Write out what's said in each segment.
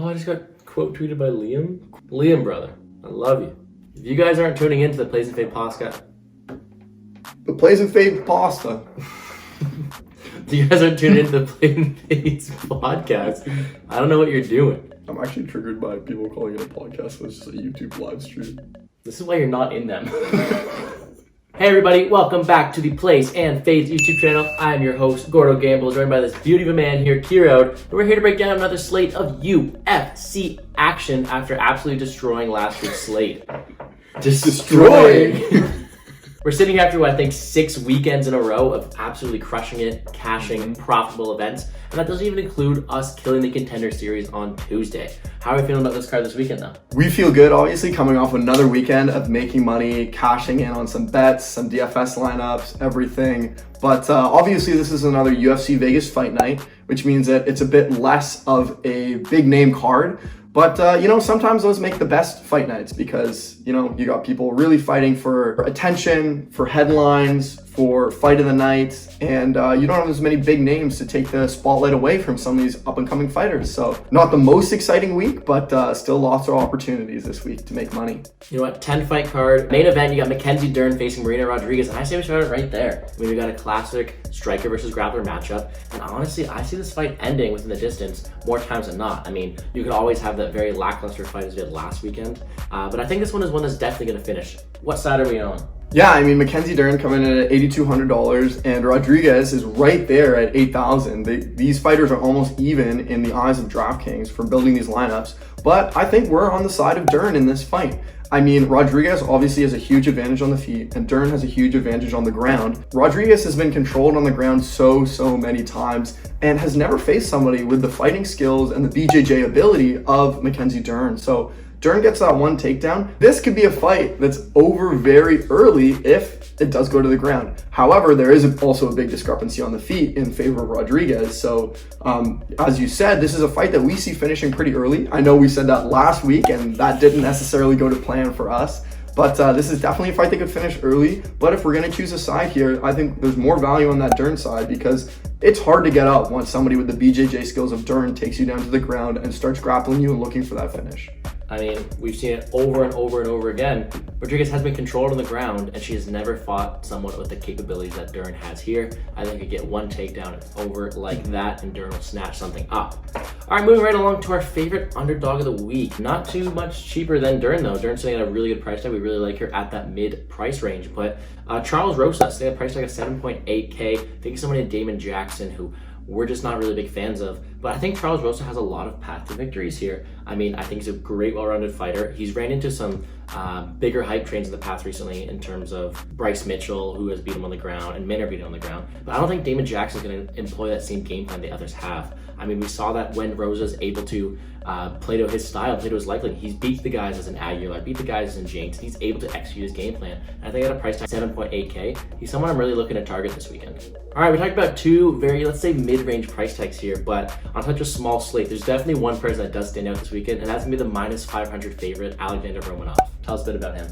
Oh, I just got quote tweeted by Liam. Liam, brother, I love you. If you guys aren't tuning into the Plays and Fade podcast, the Plays and Fade pasta. if you guys aren't tuning into the Plays and Fades podcast, I don't know what you're doing. I'm actually triggered by people calling it a podcast when it's just a YouTube live stream. This is why you're not in them. Hey everybody, welcome back to the Plays and Fades YouTube channel. I am your host, Gordo Gamble, joined by this beauty of a man here, Kiro. And we're here to break down another slate of UFC action after absolutely destroying last week's slate. Just destroying! We're sitting here after, I think, 6 weekends in a row of absolutely crushing it, cashing profitable events. And that doesn't even include us killing the Contender Series on Tuesday. How are we feeling about this card this weekend, though? We feel good, obviously, coming off another weekend of making money, cashing in on some bets, some DFS lineups, everything. But obviously, this is another UFC Vegas fight night, which means that it's a bit less of a big name card. But, sometimes those make the best fight nights because, you got people really fighting for attention, for headlines, for fight of the night, and you don't have as many big names to take the spotlight away from some of these up-and-coming fighters. So not the most exciting week, but still lots of opportunities this week to make money. You know what? 10-fight card. Main event, you got Mackenzie Dern facing Marina Rodriguez, and I say we start it right there. I mean, we got a classic striker versus grappler matchup, and honestly, I see this fight ending within the distance more times than not. I mean, you could always have that very lackluster fight as we had last weekend, but I think this one is one that's definitely going to finish. What side are we on? Yeah, I mean, Mackenzie Dern coming in at $8,200 and Rodriguez is right there at $8,000. These fighters are almost even in the eyes of DraftKings for building these lineups, but I think we're on the side of Dern in this fight. I mean, Rodriguez obviously has a huge advantage on the feet and Dern has a huge advantage on the ground. Rodriguez has been controlled on the ground so many times and has never faced somebody with the fighting skills and the BJJ ability of Mackenzie Dern. So Dern gets that one takedown. This could be a fight that's over very early if it does go to the ground. However, there is also a big discrepancy on the feet in favor of Rodriguez. So as you said, this is a fight that we see finishing pretty early. I know we said that last week and that didn't necessarily go to plan for us. But this is definitely a fight that could finish early. But if we're going to choose a side here, I think there's more value on that Dern side because it's hard to get up once somebody with the BJJ skills of Dern takes you down to the ground and starts grappling you and looking for that finish. I mean, we've seen it over and over and over again. Rodriguez has been controlled on the ground, and she has never fought someone with the capabilities that Dern has here. I think you get one takedown, it's over like that, and Dern will snatch something up. All right, moving right along to our favorite underdog of the week. Not too much cheaper than Dern, though. Dern's sitting at a really good price tag. We really like her at that mid-price range. But Charles Rosa sitting at a price tag of 7.8K. I think somebody named Damon Jackson, who we're just not really big fans of. But I think Charles Rosa has a lot of path to victories here. I mean, I think he's a great, well-rounded fighter. He's ran into some bigger hype trains in the past recently in terms of Bryce Mitchell, who has beat him on the ground, and Minner beat him on the ground. But I don't think Damon Jackson's going to employ that same game plan the others have. I mean, we saw that when Rosa's able to play to his style, play to his liking. He's beat the guys as an Aguilar, beat the guys as an Jinx. He's able to execute his game plan. And I think at a price tag 7.8K, he's someone I'm really looking to target this weekend. All right, we talked about two very, let's say, mid-range price tags here, but on such a small slate, there's definitely one person that does stand out this weekend, and that's gonna be the minus 500 favorite, Alexander Romanov. Tell us a bit about him.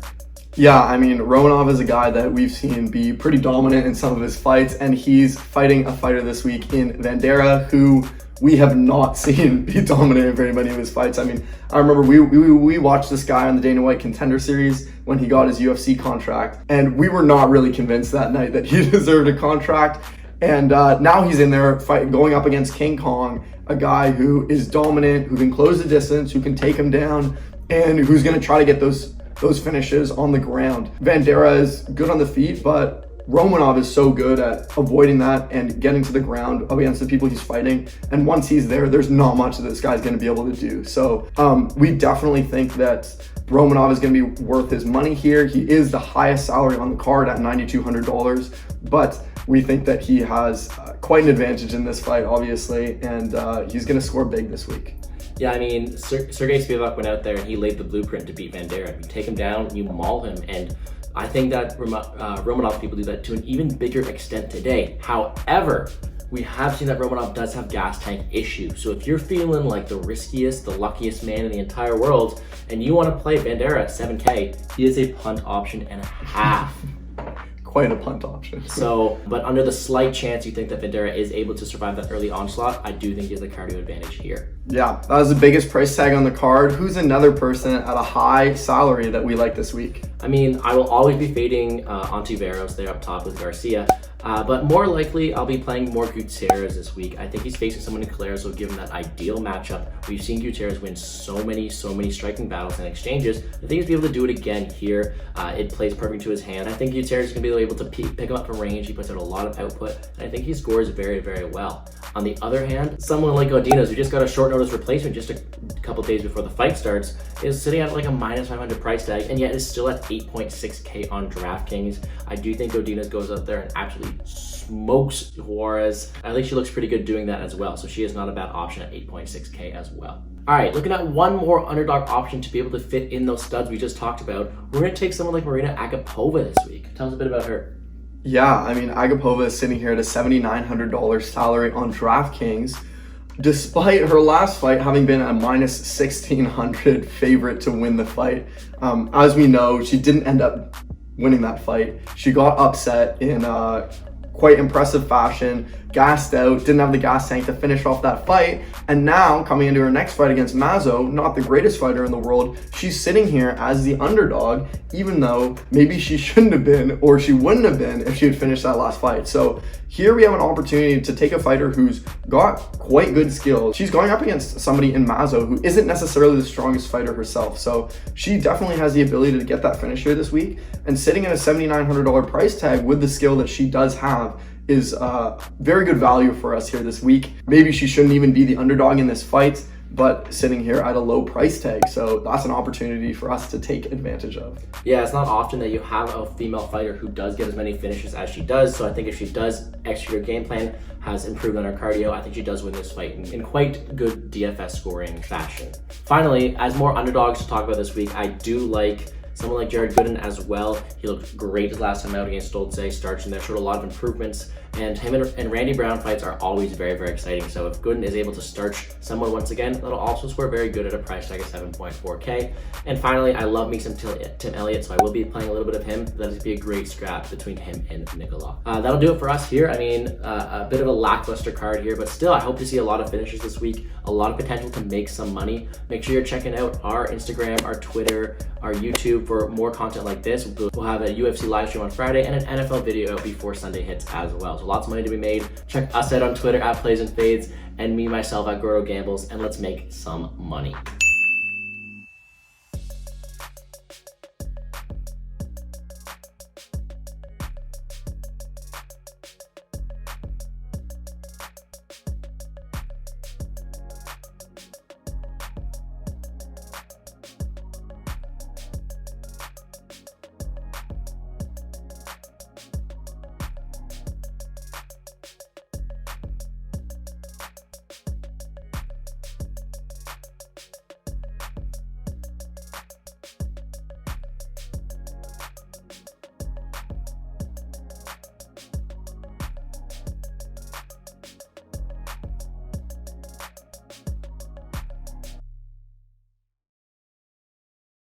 Yeah, I mean, Romanov is a guy that we've seen be pretty dominant in some of his fights, and he's fighting a fighter this week in Bandera who we have not seen be dominant in very many of his fights. I mean, I remember we watched this guy on the Dana White Contender Series when he got his UFC contract, and we were not really convinced that night that he deserved a contract. And now he's in there going up against King Kong, a guy who is dominant, who can close the distance, who can take him down, and who's going to try to get those finishes on the ground. Bandera is good on the feet, but Romanov is so good at avoiding that and getting to the ground against the people he's fighting. And once he's there, there's not much that this guy's going to be able to do. So we definitely think that Romanov is going to be worth his money here. He is the highest salary on the card at $9,200, but we think that he has quite an advantage in this fight, obviously, and he's going to score big this week. Yeah, I mean, Sergey Spivak went out there and he laid the blueprint to beat Bandera. You take him down, you maul him, and I think that Romanov people do that to an even bigger extent today. However, we have seen that Romanov does have gas tank issues. So if you're feeling like the riskiest, the luckiest man in the entire world, and you want to play Bandera at 7K, he is a punt option and a half. Quite a punt option. So, but under the slight chance you think that Bandera is able to survive that early onslaught, I do think he has a cardio advantage here. Yeah, that was the biggest price tag on the card. Who's another person at a high salary that we like this week? I mean, I will always be fading Ontiveros there up top with Garcia. But more likely, I'll be playing more Gutierrez this week. I think he's facing someone in Caleres who will give him that ideal matchup. We've seen Gutierrez win so many striking battles and exchanges. I think he's be able to do it again here. It plays perfect to his hand. I think Gutierrez is going to be able to pick him up from range. He puts out a lot of output, and I think he scores very, very well. On the other hand, someone like Godinez, who just got a short notice replacement just a couple days before the fight starts, is sitting at like a minus 500 price tag, and yet is still at 8.6K on DraftKings. I do think Godinez goes out there and absolutely smokes Juarez. I think she looks pretty good doing that as well, so she is not a bad option at 8.6K as well. All right, looking at one more underdog option to be able to fit in those studs we just talked about, we're going to take someone like Marina Agapova this week. Tell us a bit about her. Yeah, I mean, Agapova is sitting here at a $7,900 salary on DraftKings, despite her last fight having been a minus 1,600 favorite to win the fight. As we know, she didn't end up winning that fight. She got upset in quite impressive fashion, gassed out, didn't have the gas tank to finish off that fight, and now coming into her next fight against Mazzo, not the greatest fighter in the world, she's sitting here as the underdog, even though maybe she shouldn't have been, or she wouldn't have been if she had finished that last fight. So here we have an opportunity to take a fighter who's got quite good skill. She's going up against somebody in Mazzo who isn't necessarily the strongest fighter herself, so she definitely has the ability to get that finish here this week, and sitting at a $7,900 price tag with the skill that she does have is very good value for us here this week. Maybe she shouldn't even be the underdog in this fight, but sitting here at a low price tag. So that's an opportunity for us to take advantage of. Yeah, it's not often that you have a female fighter who does get as many finishes as she does. So I think if she does execute her game plan, has improved on her cardio, I think she does win this fight in quite good DFS scoring fashion. Finally, as more underdogs to talk about this week, I do like someone like Jared Gooden as well. He looked great his last time out against Stolze, starting there, showed a lot of improvements, and him and Randy Brown fights are always very, very exciting. So if Gooden is able to starch someone once again, that'll also score very good at a price tag of 7.4K. And finally, I love me some Tim Elliott, so I will be playing a little bit of him. That'll be a great scrap between him and Nicola. That'll do it for us here. I mean, a bit of a lackluster card here, but still, I hope to see a lot of finishes this week, a lot of potential to make some money. Make sure you're checking out our Instagram, our Twitter, our YouTube for more content like this. We'll have a UFC live stream on Friday and an NFL video out before Sunday hits as well. So lots of money to be made. Check us out on Twitter at Plays and Fades, and me myself at Gordo Gambles, and let's make some money.